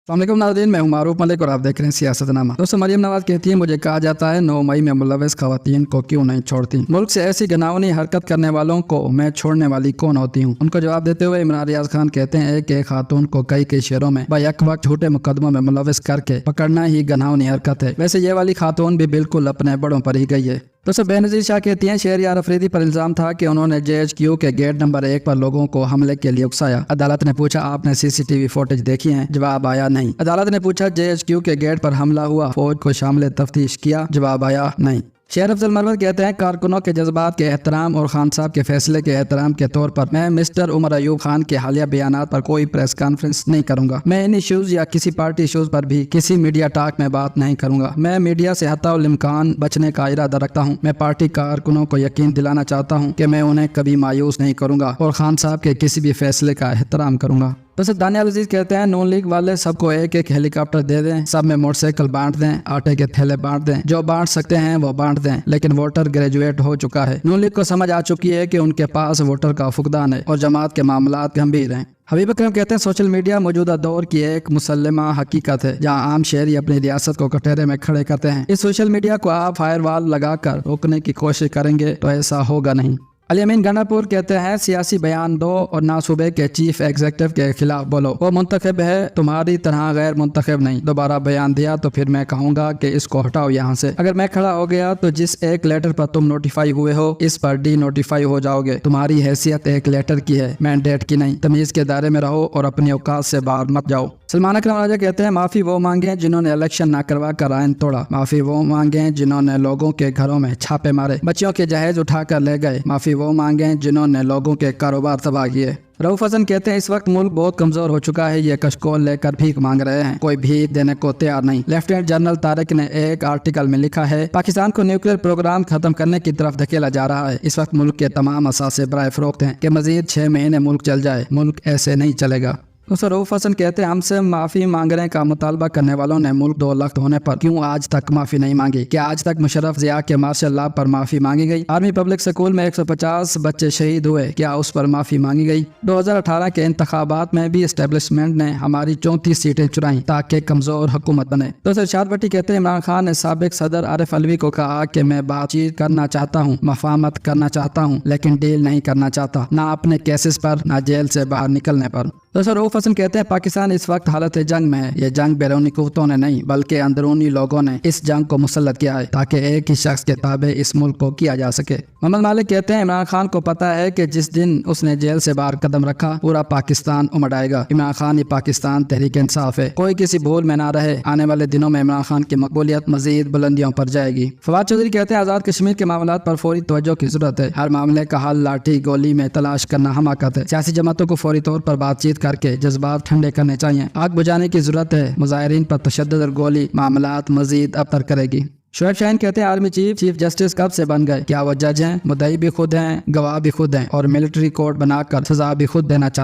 अस्सलाम वालेकुम नाज़रीन, मैं हूं मारूफ मलिक और आप देख रहे हैं सियासतनामा। दोस्तों, मरियम नवाज कहती है, मुझे कहा जाता है 9 मई में मुलव्वस खवातीन को क्यों नहीं छोड़ती। मुल्क से ऐसी घिनौनी हरकत करने वालों को मैं छोड़ने वाली कौन होती हूँ। उनको जवाब देते हुए इमरान रियाज खान कहते हैं, एक खातून को कई शहरों में बैक वक्त झूठे मुकदमों में मुलव्वस करके पकड़ना ही घिनौनी हरकत है। वैसे ये वाली खातून भी बिल्कुल अपने बड़ों पर ही गई है। दोस्तों, बेनज़ीर शाह कहती हैं, शहरियार अफरीदी पर इल्जाम था कि उन्होंने JHQ के गेट नंबर 1 पर लोगों को हमले के लिए उकसाया। अदालत ने पूछा, आपने CCTV फुटेज देखी है? जवाब आया नहीं। अदालत ने पूछा, JHQ के गेट पर हमला हुआ, फौज को शामिल तफ्तीश किया? जवाब आया नहीं। शेर अफजल मरवत कहते हैं, कारकुनों के जज्बात के एहतराम और खान साहब के फैसले के एहतराम के तौर पर मैं मिस्टर उमर अयूब खान के हालिया बयानात पर कोई प्रेस कॉन्फ्रेंस नहीं करूंगा। मैं इन इश्यूज या किसी पार्टी इश्यूज पर भी किसी मीडिया टॉक में बात नहीं करूंगा। मैं मीडिया से हत्ताउल इम्कान बचने का इरादा रखता हूं। मैं पार्टी कारकुनों को यकीन दिलाना चाहता हूं कि मैं उन्हें कभी मायूस नहीं करूंगा और खान साहब के किसी भी फैसले का एहतराम करूंगा। वैसे दानियाल अजीज कहते हैं, नून लीग वाले सबको एक हेलीकॉप्टर दे दें, सब में मोटरसाइकिल बांट दें, आटे के थैले बांट दें, जो बांट सकते हैं वो बांट दें, लेकिन वोटर ग्रेजुएट हो चुका है। नून लीग को समझ आ चुकी है कि उनके पास वोटर का फुकदान है और जमात के मामलात गंभीर हैं। हबीब अकरम कहते हैं, सोशल मीडिया मौजूदा दौर की एक मुसल्लमा हकीकत है, जहां आम शहरी अपनी रियासत को कटहरे में खड़े करते हैं। इस सोशल मीडिया को आप फायरवॉल लगाकर रोकने की कोशिश करेंगे तो ऐसा होगा नहीं। अली अमीन गंडापुर कहते हैं, सियासी बयान दो और ना सूबे के चीफ एग्जीक्यूटिव के खिलाफ बोलो, वो मुंतखब है, तुम्हारी तरह गैर मुंतखब नहीं। दोबारा बयान दिया तो फिर मैं कहूंगा कि इसको हटाओ यहाँ से। अगर मैं खड़ा हो गया तो जिस एक लेटर पर तुम नोटिफाई हुए हो, इस पर डी नोटिफाई हो जाओगे। तुम्हारी हैसियत एक लेटर की है, मैंडेट की नहीं। तमीज के दायरे में रहो और अपनी औकात से बाहर मत जाओ। सलमान अकरम राजा कहते हैं, माफी वो मांगे जिन्होंने इलेक्शन न करवा कर आयन तोड़ा। माफी वो मांगे जिन्होंने लोगों के घरों में छापे मारे, बच्चियों के जहेज उठा कर ले गए। माफी वो मांगे जिन्होंने लोगों के कारोबार तबाह किए। रऊफ हसन कहते हैं, इस वक्त मुल्क बहुत कमजोर हो चुका है, ये कशकोल लेकर भीख मांग रहे हैं, कोई भीख देने को तैयार नहीं। लेफ्टिनेंट जनरल तारिक ने एक आर्टिकल में लिखा है, पाकिस्तान को न्यूक्लियर प्रोग्राम खत्म करने की तरफ धकेला जा रहा है। इस वक्त मुल्क के तमाम असासे बराए फरोख्त हैं कि मजीद 6 महीने मुल्क चल जाए। मुल्क ऐसे नहीं चलेगा। दोस्तों, रऊफ हसन कहते हैं, हमसे माफी मांगने का मुतालबा करने वालों ने मुल्क 2 लाख होने पर क्यों आज तक माफी नहीं मांगी? क्या आज तक मुशर्रफ जिया के मार्शल लॉ पर माफी मांगी गई? आर्मी पब्लिक स्कूल में 150 बच्चे शहीद हुए, क्या उस पर माफी मांगी गई? 2018 के इंतखाबात में भी एस्टेब्लिशमेंट ने हमारी 34 सीटें चुराई ताकि कमजोर हुकूमत बने। दोस्तों, इरशाद भट्टी कहते हैं, इमरान खान ने साबिक सदर आरिफ अलवी को कहा कि मैं बातचीत करना चाहता हूँ, मफाहमत करना चाहता हूँ, लेकिन डील नहीं करना चाहता, ना अपने केसेस पर, ना जेल से बाहर निकलने पर। दोस्तों, रऊफ हसन कहते हैं, पाकिस्तान इस वक्त हालत जंग में है। ये जंग बैरूनी कुव्वतों ने नहीं बल्कि अंदरूनी लोगों ने इस जंग को मुसल्लत किया है ताकि एक ही शख्स के ताबे इस मुल्क को किया जा सके। मोहम्मद मालिक कहते हैं, इमरान खान को पता है कि जिस दिन उसने जेल से बाहर कदम रखा पूरा पाकिस्तान उमड़ आएगा। इमरान खान ही पाकिस्तान तहरीक इंसाफ है, कोई किसी भूल में ना रहे। आने वाले दिनों में इमरान खान की मकबूलियत मजीद बुलंदियों पर जाएगी। फवाद चौधरी कहते हैं, आजाद कश्मीर के मामलात पर फौरी तवज्जो की जरूरत है। हर मामले का हल लाठी गोली में तलाश करना हमाकत है। सियासी जमातों को फौरी तौर पर बातचीत करके जज्बात ठंडे करने चाहिए। आग बुझाने की जरूरत है। मुजाहिरीन पर तशद्दुद और गोली मामलात मजीद अबतर करेगी। शोएब शाहीन कहते हैं, आर्मी चीफ जस्टिस कब से बन गए? क्या वो जज हैं? मुद्दई भी खुद हैं, गवाह भी खुद हैं और मिलिट्री कोर्ट बनाकर सजा भी खुद देना चाहते हैं।